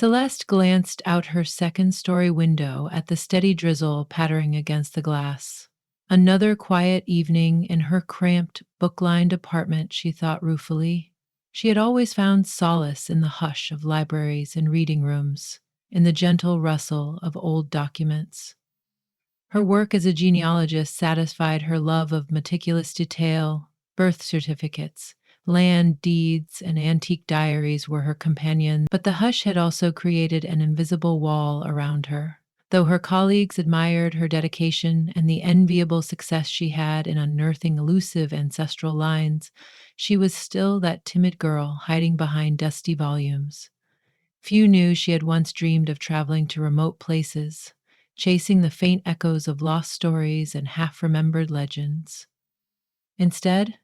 Celeste glanced out her second-story window at the steady drizzle pattering against the glass. Another quiet evening in her cramped, book-lined apartment, she thought ruefully. She had always found solace in the hush of libraries and reading rooms, in the gentle rustle of old documents. Her work as a genealogist satisfied her love of meticulous detail. Birth certificates, land deeds, and antique diaries were her companions, but the hush had also created an invisible wall around her. Though her colleagues admired her dedication and the enviable success she had in unearthing elusive ancestral lines, she was still that timid girl hiding behind dusty volumes. Few knew she had once dreamed of traveling to remote places, chasing the faint echoes of lost stories and half remembered legends. Instead,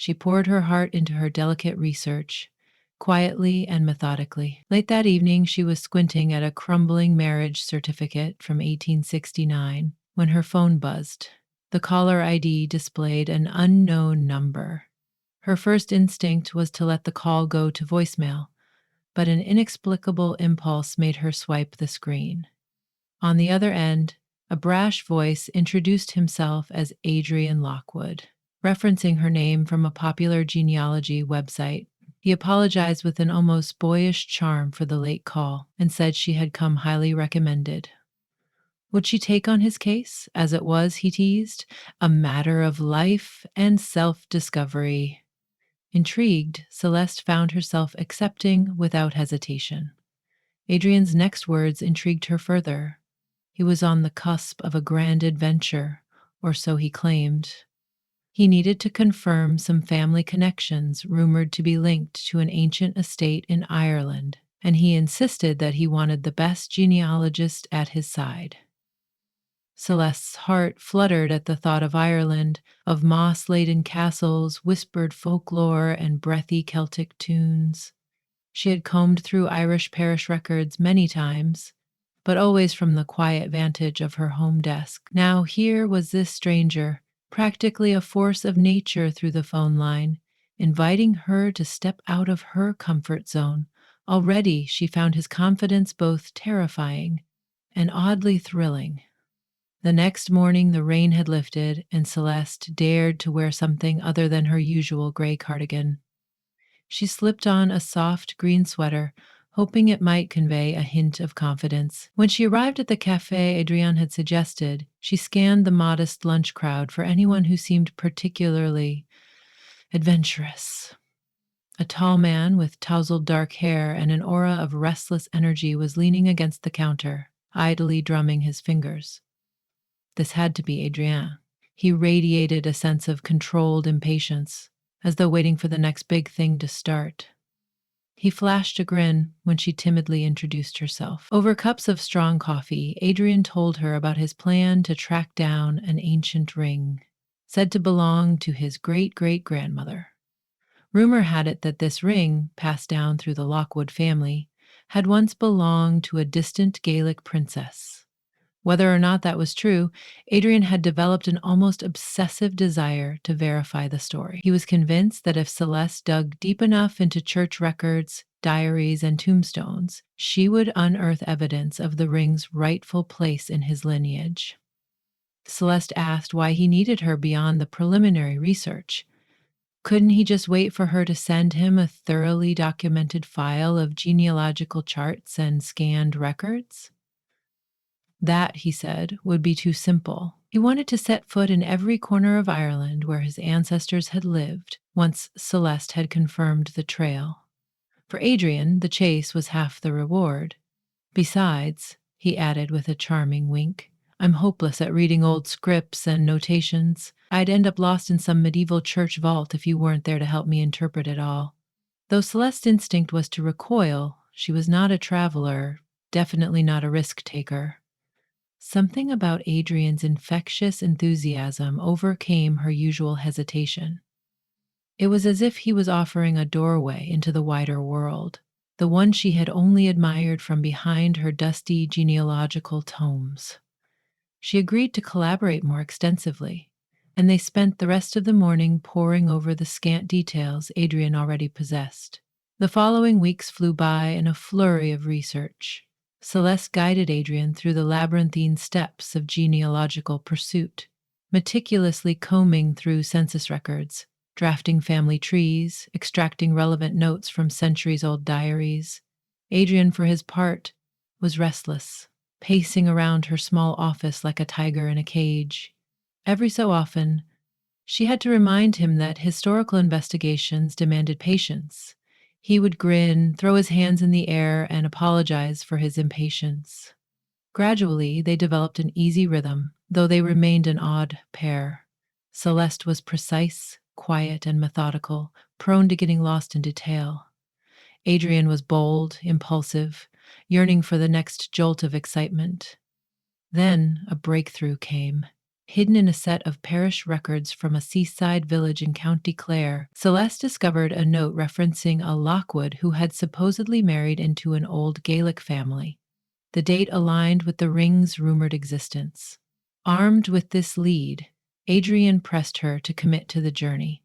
she poured her heart into her delicate research, quietly and methodically. Late that evening, she was squinting at a crumbling marriage certificate from 1869 when her phone buzzed. The caller ID displayed an unknown number. Her first instinct was to let the call go to voicemail, but an inexplicable impulse made her swipe the screen. On the other end, a brash voice introduced himself as Adrian Lockwood. Referencing her name from a popular genealogy website, he apologized with an almost boyish charm for the late call and said she had come highly recommended. Would she take on his case? As it was, he teased, a matter of life and self-discovery. Intrigued, Celeste found herself accepting without hesitation. Adrian's next words intrigued her further. He was on the cusp of a grand adventure, or so he claimed. He needed to confirm some family connections rumored to be linked to an ancient estate in Ireland, and he insisted that he wanted the best genealogist at his side. Celeste's heart fluttered at the thought of Ireland, of moss-laden castles, whispered folklore, and breathy Celtic tunes. She had combed through Irish parish records many times, but always from the quiet vantage of her home desk. Now here was this stranger, practically a force of nature through the phone line, inviting her to step out of her comfort zone. Already she found his confidence both terrifying and oddly thrilling. The next morning the rain had lifted, and Celeste dared to wear something other than her usual gray cardigan. She slipped on a soft green sweater, hoping it might convey a hint of confidence. When she arrived at the cafe Adrian had suggested, she scanned the modest lunch crowd for anyone who seemed particularly adventurous. A tall man with tousled dark hair and an aura of restless energy was leaning against the counter, idly drumming his fingers. This had to be Adrien. He radiated a sense of controlled impatience, as though waiting for the next big thing to start. He flashed a grin when she timidly introduced herself. Over cups of strong coffee, Adrian told her about his plan to track down an ancient ring, said to belong to his great-great-grandmother. Rumor had it that this ring, passed down through the Lockwood family, had once belonged to a distant Gaelic princess. Whether or not that was true, Adrian had developed an almost obsessive desire to verify the story. He was convinced that if Celeste dug deep enough into church records, diaries, and tombstones, she would unearth evidence of the ring's rightful place in his lineage. Celeste asked why he needed her beyond the preliminary research. Couldn't he just wait for her to send him a thoroughly documented file of genealogical charts and scanned records? That, he said, would be too simple. He wanted to set foot in every corner of Ireland where his ancestors had lived, once Celeste had confirmed the trail. For Adrian, the chase was half the reward. Besides, he added with a charming wink, I'm hopeless at reading old scripts and notations. I'd end up lost in some medieval church vault if you weren't there to help me interpret it all. Though Celeste's instinct was to recoil, she was not a traveler, definitely not a risk-taker. Something about Adrian's infectious enthusiasm overcame her usual hesitation. It was as if he was offering a doorway into the wider world, the one she had only admired from behind her dusty genealogical tomes. She agreed to collaborate more extensively, and they spent the rest of the morning poring over the scant details Adrian already possessed. The following weeks flew by in a flurry of research. Celeste guided Adrian through the labyrinthine steps of genealogical pursuit, meticulously combing through census records, drafting family trees, extracting relevant notes from centuries old diaries. Adrian, for his part, was restless, pacing around her small office like a tiger in a cage. Every so often, she had to remind him that historical investigations demanded patience. He would grin, throw his hands in the air, and apologize for his impatience. Gradually, they developed an easy rhythm, though they remained an odd pair. Celeste was precise, quiet, and methodical, prone to getting lost in detail. Adrian was bold, impulsive, yearning for the next jolt of excitement. Then a breakthrough came. Hidden in a set of parish records from a seaside village in County Clare, Celeste discovered a note referencing a Lockwood who had supposedly married into an old Gaelic family. The date aligned with the ring's rumored existence. Armed with this lead, Adrian pressed her to commit to the journey.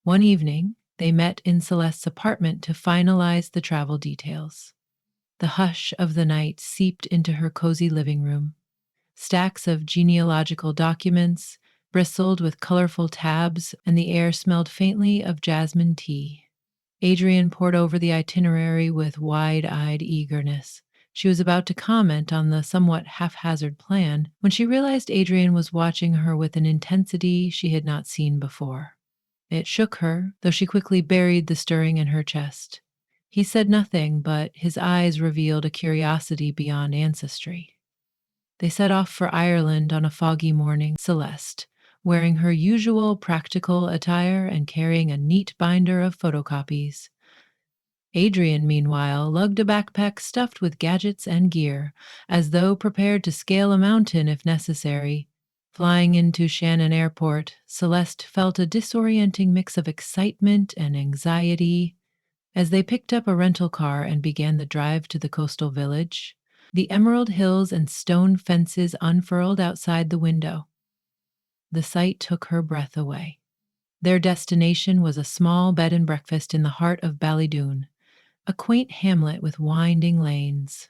One evening, they met in Celeste's apartment to finalize the travel details. The hush of the night seeped into her cozy living room. Stacks of genealogical documents bristled with colorful tabs, and the air smelled faintly of jasmine tea. Adrian pored over the itinerary with wide eyed eagerness. She was about to comment on the somewhat haphazard plan when she realized Adrian was watching her with an intensity she had not seen before. It shook her, though she quickly buried the stirring in her chest. He said nothing, but his eyes revealed a curiosity beyond ancestry. They set off for Ireland on a foggy morning, Celeste, wearing her usual practical attire and carrying a neat binder of photocopies. Adrian, meanwhile, lugged a backpack stuffed with gadgets and gear, as though prepared to scale a mountain if necessary. Flying into Shannon Airport, Celeste felt a disorienting mix of excitement and anxiety. As they picked up a rental car and began the drive to the coastal village, the emerald hills and stone fences unfurled outside the window. The sight took her breath away. Their destination was a small bed and breakfast in the heart of Ballydoon, a quaint hamlet with winding lanes.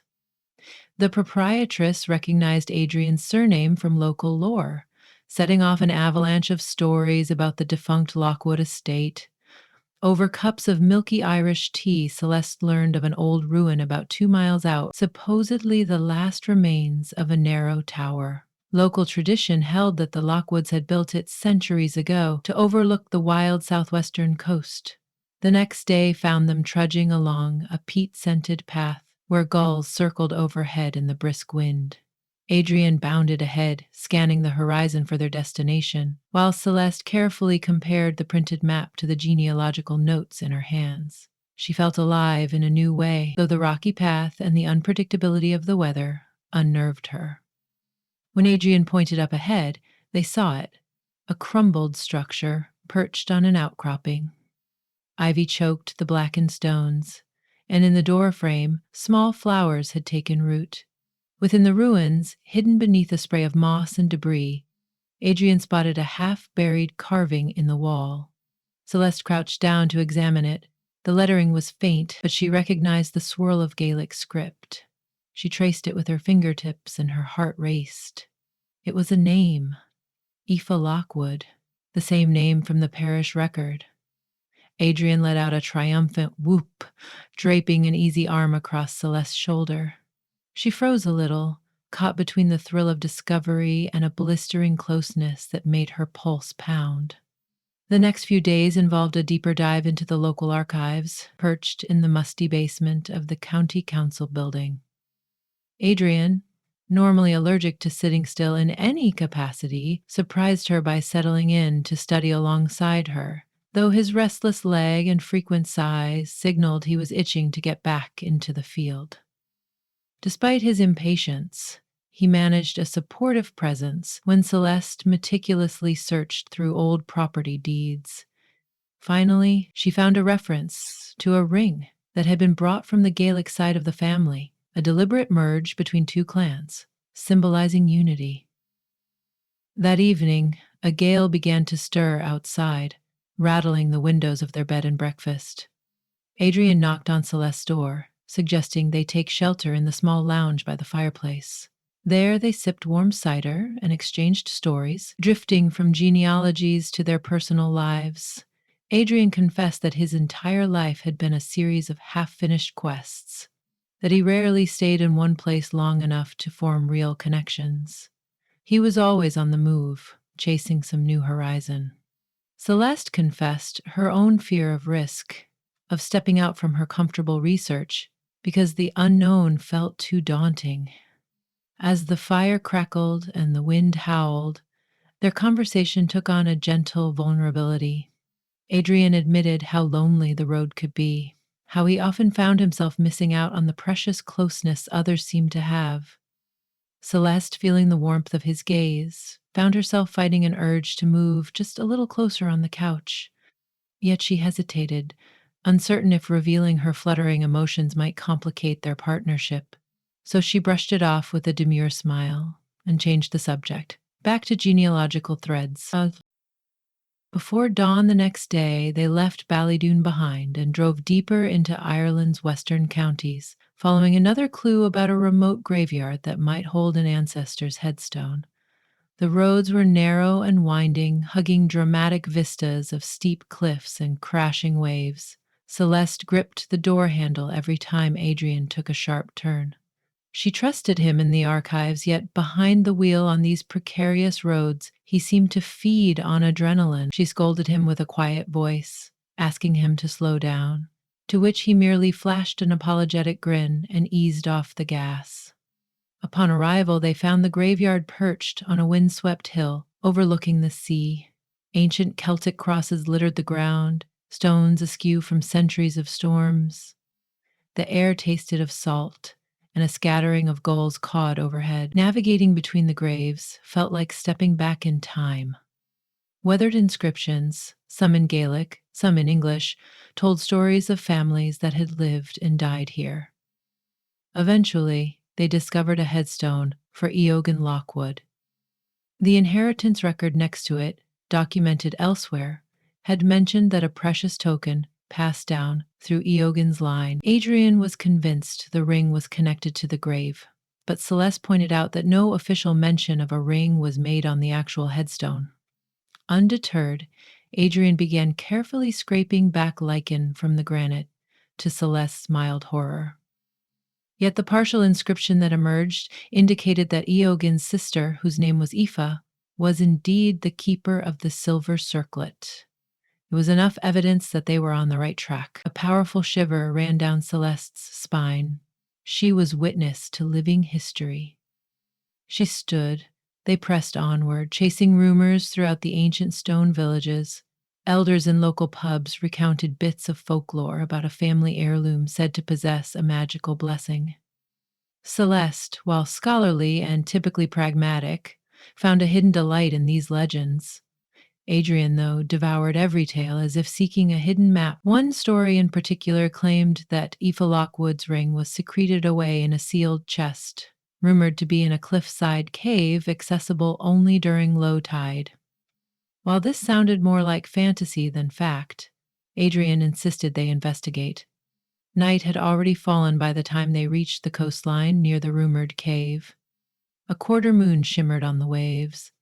The proprietress recognized Adrian's surname from local lore, setting off an avalanche of stories about the defunct Lockwood estate. Over cups of milky Irish tea, Celeste learned of an old ruin about 2 miles out, supposedly the last remains of a narrow tower. Local tradition held that the Lockwoods had built it centuries ago to overlook the wild southwestern coast. The next day found them trudging along a peat-scented path where gulls circled overhead in the brisk wind. Adrian bounded ahead, scanning the horizon for their destination, while Celeste carefully compared the printed map to the genealogical notes in her hands. She felt alive in a new way, though the rocky path and the unpredictability of the weather unnerved her. When Adrian pointed up ahead, they saw it, a crumbled structure perched on an outcropping. Ivy choked the blackened stones, and in the doorframe, small flowers had taken root. Within the ruins, hidden beneath a spray of moss and debris, Adrian spotted a half-buried carving in the wall. Celeste crouched down to examine it. The lettering was faint, but she recognized the swirl of Gaelic script. She traced it with her fingertips, and her heart raced. It was a name, Aoife Lockwood, the same name from the parish record. Adrian let out a triumphant whoop, draping an easy arm across Celeste's shoulder. She froze a little, caught between the thrill of discovery and a blistering closeness that made her pulse pound. The next few days involved a deeper dive into the local archives, perched in the musty basement of the county council building. Adrian, normally allergic to sitting still in any capacity, surprised her by settling in to study alongside her, though his restless leg and frequent sighs signaled he was itching to get back into the field. Despite his impatience, he managed a supportive presence when Celeste meticulously searched through old property deeds. Finally, she found a reference to a ring that had been brought from the Gaelic side of the family, a deliberate merge between two clans, symbolizing unity. That evening, a gale began to stir outside, rattling the windows of their bed and breakfast. Adrian knocked on Celeste's door, suggesting they take shelter in the small lounge by the fireplace. There they sipped warm cider and exchanged stories, drifting from genealogies to their personal lives. Adrian confessed that his entire life had been a series of half finished quests, that he rarely stayed in one place long enough to form real connections. He was always on the move, chasing some new horizon. Celeste confessed her own fear of risk, of stepping out from her comfortable research, because the unknown felt too daunting. As the fire crackled and the wind howled, their conversation took on a gentle vulnerability. Adrian admitted how lonely the road could be, how he often found himself missing out on the precious closeness others seemed to have. Celeste, feeling the warmth of his gaze, found herself fighting an urge to move just a little closer on the couch. Yet she hesitated, uncertain if revealing her fluttering emotions might complicate their partnership. So she brushed it off with a demure smile and changed the subject, back to genealogical threads. Before dawn the next day, they left Ballydoon behind and drove deeper into Ireland's western counties, following another clue about a remote graveyard that might hold an ancestor's headstone. The roads were narrow and winding, hugging dramatic vistas of steep cliffs and crashing waves. Celeste gripped the door handle every time Adrian took a sharp turn. She trusted him in the archives, yet behind the wheel on these precarious roads, he seemed to feed on adrenaline. She scolded him with a quiet voice, asking him to slow down, to which he merely flashed an apologetic grin and eased off the gas. Upon arrival, they found the graveyard perched on a windswept hill overlooking the sea. Ancient Celtic crosses littered the ground, stones askew from centuries of storms. The air tasted of salt, and a scattering of gulls cawed overhead. Navigating between the graves felt like stepping back in time. Weathered inscriptions, some in Gaelic, some in English, told stories of families that had lived and died here. Eventually, they discovered a headstone for Eogan Lockwood. The inheritance record next to it, documented elsewhere, had mentioned that a precious token passed down through Eogan's line. Adrian was convinced the ring was connected to the grave, but Celeste pointed out that no official mention of a ring was made on the actual headstone. Undeterred, Adrian began carefully scraping back lichen from the granite, to Celeste's mild horror. Yet the partial inscription that emerged indicated that Eogan's sister, whose name was Aoife, was indeed the keeper of the silver circlet. It was enough evidence that they were on the right track. A powerful shiver ran down Celeste's spine. She was witness to living history. She stood. They pressed onward, chasing rumors throughout the ancient stone villages. Elders in local pubs recounted bits of folklore about a family heirloom said to possess a magical blessing. Celeste, while scholarly and typically pragmatic, found a hidden delight in these legends. Adrian, though, devoured every tale as if seeking a hidden map. One story in particular claimed that Aoife Lockwood's ring was secreted away in a sealed chest, rumored to be in a cliffside cave accessible only during low tide. While this sounded more like fantasy than fact, Adrian insisted they investigate. Night had already fallen by the time they reached the coastline near the rumored cave. A quarter moon shimmered on the waves.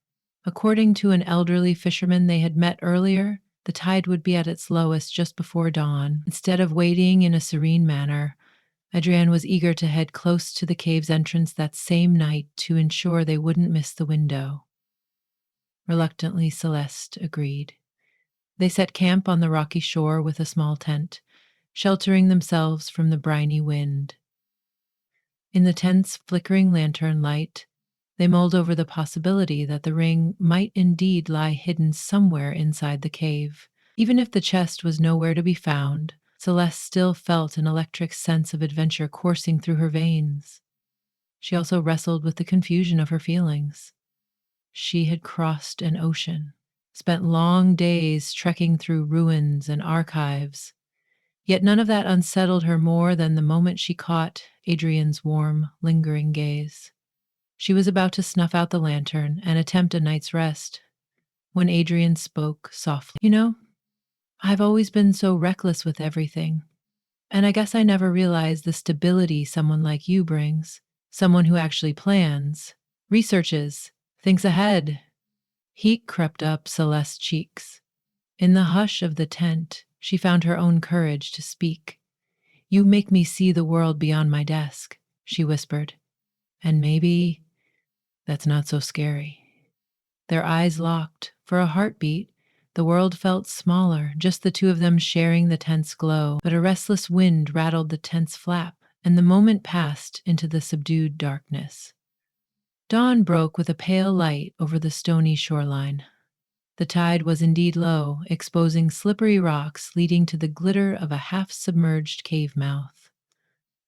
According to an elderly fisherman they had met earlier, the tide would be at its lowest just before dawn. Instead of waiting in a serene manner, Adrian was eager to head close to the cave's entrance that same night to ensure they wouldn't miss the window. Reluctantly, Celeste agreed. They set camp on the rocky shore with a small tent, sheltering themselves from the briny wind. In the tent's flickering lantern light, they mulled over the possibility that the ring might indeed lie hidden somewhere inside the cave. Even if the chest was nowhere to be found, Celeste still felt an electric sense of adventure coursing through her veins. She also wrestled with the confusion of her feelings. She had crossed an ocean, spent long days trekking through ruins and archives, yet none of that unsettled her more than the moment she caught Adrian's warm, lingering gaze. She was about to snuff out the lantern and attempt a night's rest when Adrian spoke softly. You know, I've always been so reckless with everything. And I guess I never realized the stability someone like you brings. Someone who actually plans, researches, thinks ahead. Heat crept up Celeste's cheeks. In the hush of the tent, she found her own courage to speak. You make me see the world beyond my desk, she whispered. And maybe that's not so scary. Their eyes locked. For a heartbeat, the world felt smaller, just the two of them sharing the tent's glow. But a restless wind rattled the tent's flap, and the moment passed into the subdued darkness. Dawn broke with a pale light over the stony shoreline. The tide was indeed low, exposing slippery rocks leading to the glitter of a half-submerged cave mouth.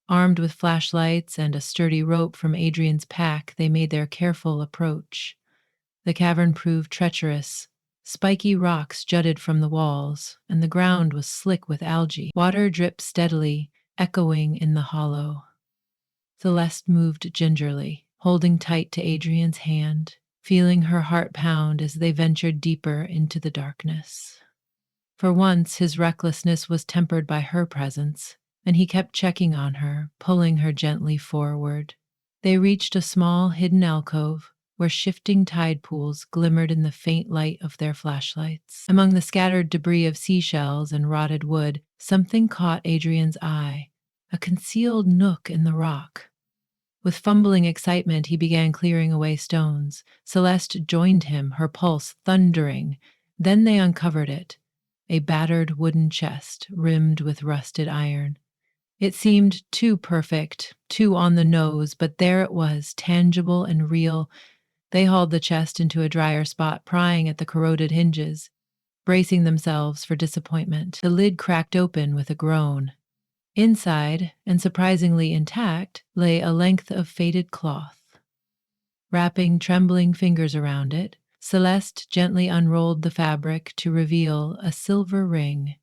Armed with flashlights and a sturdy rope from Adrian's pack, they made their careful approach. The cavern proved treacherous. Spiky rocks jutted from the walls, and the ground was slick with algae. Water dripped steadily, echoing in the hollow. Celeste moved gingerly, holding tight to Adrian's hand, feeling her heart pound as they ventured deeper into the darkness. For once, his recklessness was tempered by her presence, and he kept checking on her, pulling her gently forward. They reached a small, hidden alcove where shifting tide pools glimmered in the faint light of their flashlights. Among the scattered debris of seashells and rotted wood, something caught Adrian's eye, a concealed nook in the rock. With fumbling excitement, he began clearing away stones. Celeste joined him, her pulse thundering. Then they uncovered it, a battered wooden chest rimmed with rusted iron. It seemed too perfect, too on the nose, but there it was, tangible and real. They hauled the chest into a drier spot, prying at the corroded hinges, bracing themselves for disappointment. The lid cracked open with a groan. Inside, and surprisingly intact, lay a length of faded cloth. Wrapping trembling fingers around it, Celeste gently unrolled the fabric to reveal a silver ring.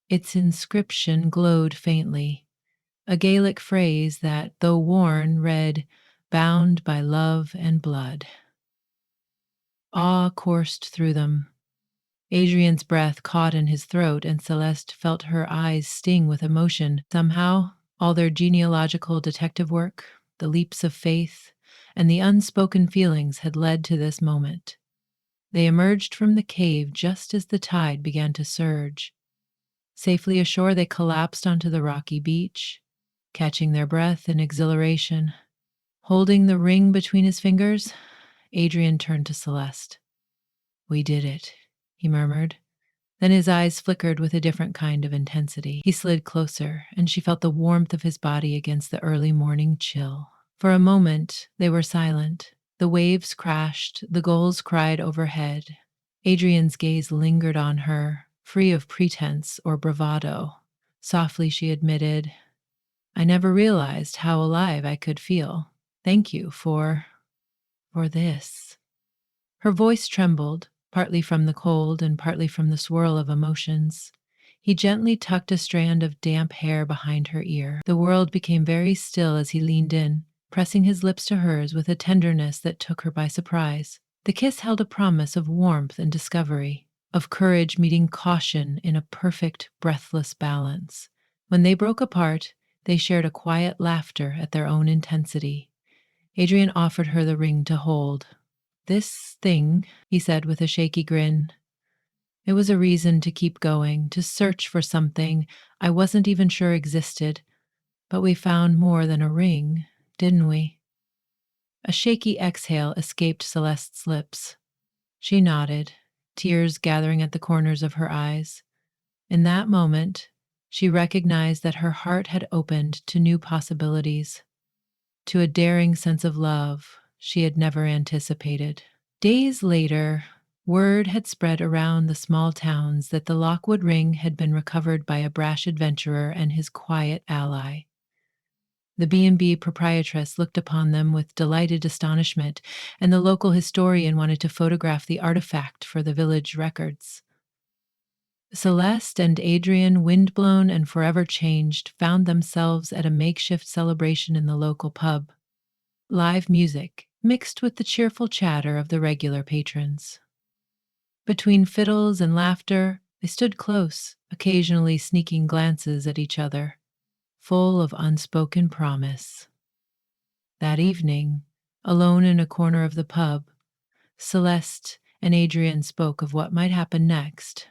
Its inscription glowed faintly, a Gaelic phrase that, though worn, read, "Bound by love and blood." Awe coursed through them. Adrian's breath caught in his throat, and Celeste felt her eyes sting with emotion. Somehow, all their genealogical detective work, the leaps of faith, and the unspoken feelings had led to this moment. They emerged from the cave just as the tide began to surge. Safely ashore, they collapsed onto the rocky beach, catching their breath in exhilaration. Holding the ring between his fingers, Adrian turned to Celeste. "We did it," he murmured. Then his eyes flickered with a different kind of intensity. He slid closer, and she felt the warmth of his body against the early morning chill. For a moment, they were silent. The waves crashed, the gulls cried overhead. Adrian's gaze lingered on her, free of pretense or bravado. Softly she admitted, "I never realized how alive I could feel. Thank you for this." Her voice trembled, partly from the cold and partly from the swirl of emotions. He gently tucked a strand of damp hair behind her ear. The world became very still as he leaned in, pressing his lips to hers with a tenderness that took her by surprise. The kiss held a promise of warmth and discovery, of courage meeting caution in a perfect, breathless balance. When they broke apart, they shared a quiet laughter at their own intensity. Adrian offered her the ring to hold. "This thing," he said with a shaky grin, "it was a reason to keep going, to search for something I wasn't even sure existed. But we found more than a ring, didn't we?" A shaky exhale escaped Celeste's lips. She nodded, tears gathering at the corners of her eyes. In that moment, she recognized that her heart had opened to new possibilities, to a daring sense of love she had never anticipated. Days later, word had spread around the small towns that the Lockwood ring had been recovered by a brash adventurer and his quiet ally. The B&B proprietress looked upon them with delighted astonishment, and the local historian wanted to photograph the artifact for the village records. Celeste and Adrian, windblown and forever changed, found themselves at a makeshift celebration in the local pub. Live music, mixed with the cheerful chatter of the regular patrons. Between fiddles and laughter, they stood close, occasionally sneaking glances at each other. full of unspoken promise. That evening, alone in a corner of the pub, Celeste and Adrian spoke of what might happen next.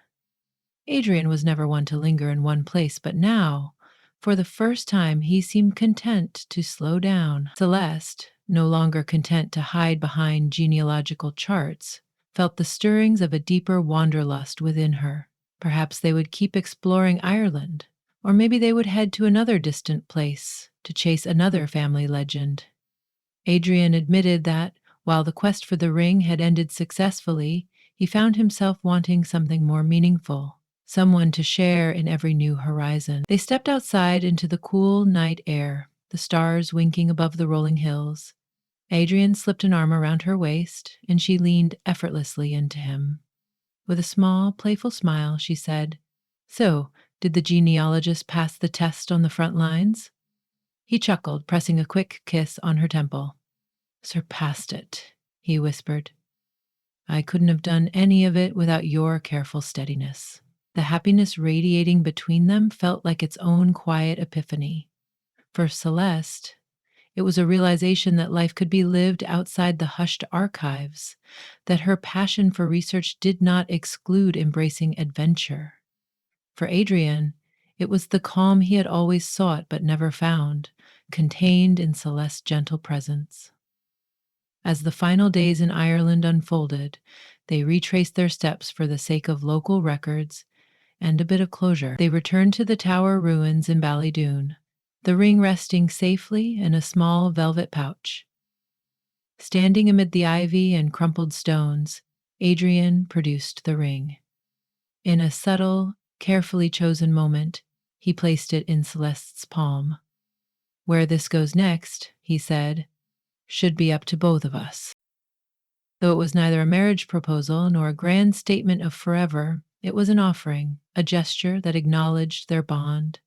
Adrian was never one to linger in one place, but now, for the first time, he seemed content to slow down. Celeste, no longer content to hide behind genealogical charts, felt the stirrings of a deeper wanderlust within her. Perhaps they would keep exploring Ireland, or maybe they would head to another distant place to chase another family legend. Adrian admitted that, while the quest for the ring had ended successfully, he found himself wanting something more meaningful, someone to share in every new horizon. They stepped outside into the cool night air, the stars winking above the rolling hills. Adrian slipped an arm around her waist, and she leaned effortlessly into him. With a small, playful smile, she said, "So, did the genealogist pass the test on the front lines?" He chuckled, pressing a quick kiss on her temple. "Surpassed it," he whispered. "I couldn't have done any of it without your careful steadiness." The happiness radiating between them felt like its own quiet epiphany. For Celeste, it was a realization that life could be lived outside the hushed archives, that her passion for research did not exclude embracing adventure. For Adrian, it was the calm he had always sought but never found, contained in Celeste's gentle presence. As the final days in Ireland unfolded, they retraced their steps for the sake of local records and a bit of closure. They returned to the tower ruins in Ballydoon, the ring resting safely in a small velvet pouch. Standing amid the ivy and crumpled stones, Adrian produced the ring. In a subtle, carefully chosen moment, he placed it in Celeste's palm. "Where this goes next," he said, "should be up to both of us." Though it was neither a marriage proposal nor a grand statement of forever, it was an offering, a gesture that acknowledged their bond.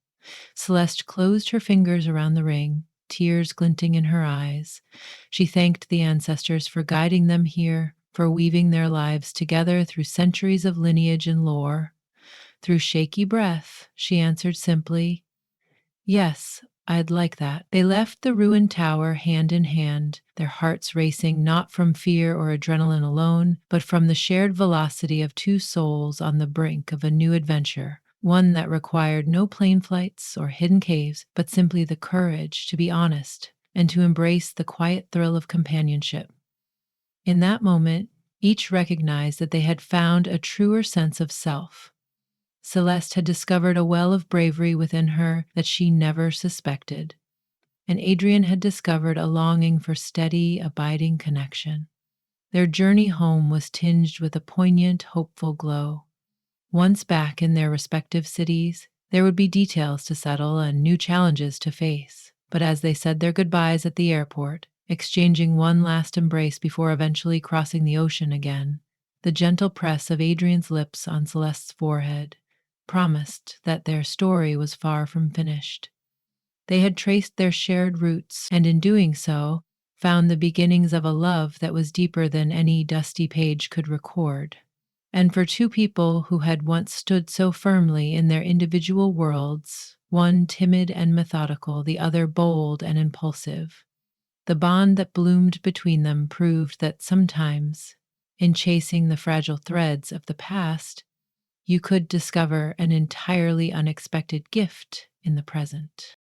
Celeste closed her fingers around the ring, tears glinting in her eyes. She thanked the ancestors for guiding them here, for weaving their lives together through centuries of lineage and lore. Through shaky breath, she answered simply, "Yes, I'd like that." They left the ruined tower hand in hand, their hearts racing not from fear or adrenaline alone, but from the shared velocity of two souls on the brink of a new adventure, one that required no plane flights or hidden caves, but simply the courage to be honest and to embrace the quiet thrill of companionship. In that moment, each recognized that they had found a truer sense of self. Celeste had discovered a well of bravery within her that she never suspected, and Adrian had discovered a longing for steady, abiding connection. Their journey home was tinged with a poignant, hopeful glow. Once back in their respective cities, there would be details to settle and new challenges to face. But as they said their goodbyes at the airport, exchanging one last embrace before eventually crossing the ocean again, the gentle press of Adrian's lips on Celeste's forehead promised that their story was far from finished. They had traced their shared roots, and in doing so, found the beginnings of a love that was deeper than any dusty page could record. And for two people who had once stood so firmly in their individual worlds, one timid and methodical, the other bold and impulsive, the bond that bloomed between them proved that sometimes, in chasing the fragile threads of the past, you could discover an entirely unexpected gift in the present.